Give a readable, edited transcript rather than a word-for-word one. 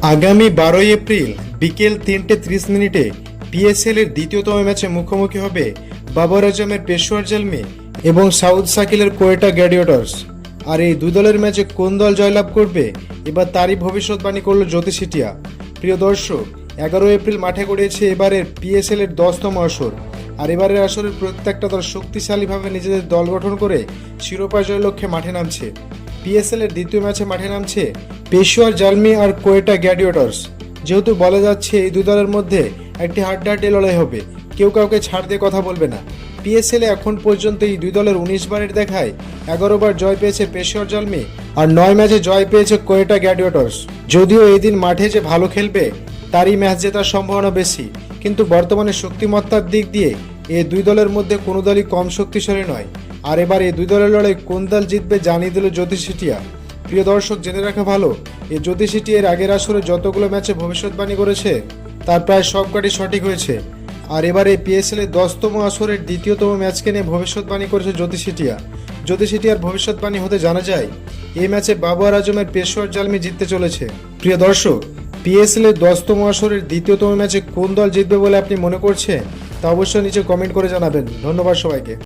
আগামী 12 এপ্রিল বিকেল 3:30 পিএসএল এর দ্বিতীয়তম ম্যাচে মুখোমুখি হবে বাবর আজমের পেশোয়ার জালমি এবং সাউথ সাকিলের কোয়েটা গ্ল্যাডিয়েটর্স। আর এই দুই দলের ম্যাচে কোন দল জয়লাভ করবে এবার তারই ভবিষ্যৎবাণী করল জ্যোতি সিটিয়া। প্রিয় দর্শক, 11 এপ্রিল মাঠে গড়িয়েছে এবারের পিএসএল এর 10তম আসর। আর এবারের আসরের প্রত্যেকটা দল শক্তিশালীভাবে নিজেদের দল গঠন করে শিরোপা জয়ের লক্ষ্যে মাঠে নামছে। পিএসএল এর দ্বিতীয় ম্যাচে মাঠে নামছে পেশোয়ার জালমি আর কোয়েটা গ্ল্যাডিয়েটর্স। যেহেতু বলা যাচ্ছে এই দুই দলের মধ্যে একটি হাড্ডাহাড্ডি লড়াই হবে, কেউ কাউকে ছাড় দিয়ে কথা বলবে না। পিএসএল এ এখন পর্যন্ত এই দুই দলের 19 বারের দেখায় 11 বার জয় পেয়েছে পেশোয়ার জালমি আর 9 ম্যাচে জয় পেয়েছে কোয়েটা গ্ল্যাডিয়েটর্স। যদিও এই দিন মাঠে যে ভালো খেলবে তারই ম্যাচ জেতার সম্ভাবনা বেশি, কিন্তু বর্তমানে শক্তিমত্তার দিক দিয়ে এই দুই দলের মধ্যে কোনো দলই কম শক্তিশালী নয়। আর এবার এই দুই দলের লড়াই কোন দল জিতবে জানিয়ে দিল জ্যোতি সিটিয়া। প্রিয় দর্শক, জেনে রাখা ভালো, এই জ্যোতি সিটি এর আগের আসরে যতগুলো ম্যাচে ভবিষ্যৎবাণী করেছে তার প্রায় সবকটি সঠিক হয়েছে। আর এবার এই পিএসএল এর 10তম আসরের দ্বিতীয়তম ম্যাচকে নিয়ে ভবিষ্যৎবাণী করেছে জ্যোতি সিটিয়া। জ্যোতি সিটিয়ার ভবিষ্যৎবাণী হতে জানা যায় এই ম্যাচে বাবর আজমের পেশোয়ার জালমি জিততে চলেছে। প্রিয় দর্শক, পিএসএল এর 10তম আসরের দ্বিতীয়তম ম্যাচে কোন দল জিতবে বলে আপনি মনে করছেন তা অবশ্যই নিচে কমেন্ট করে জানাবেন। ধন্যবাদ সবাইকে।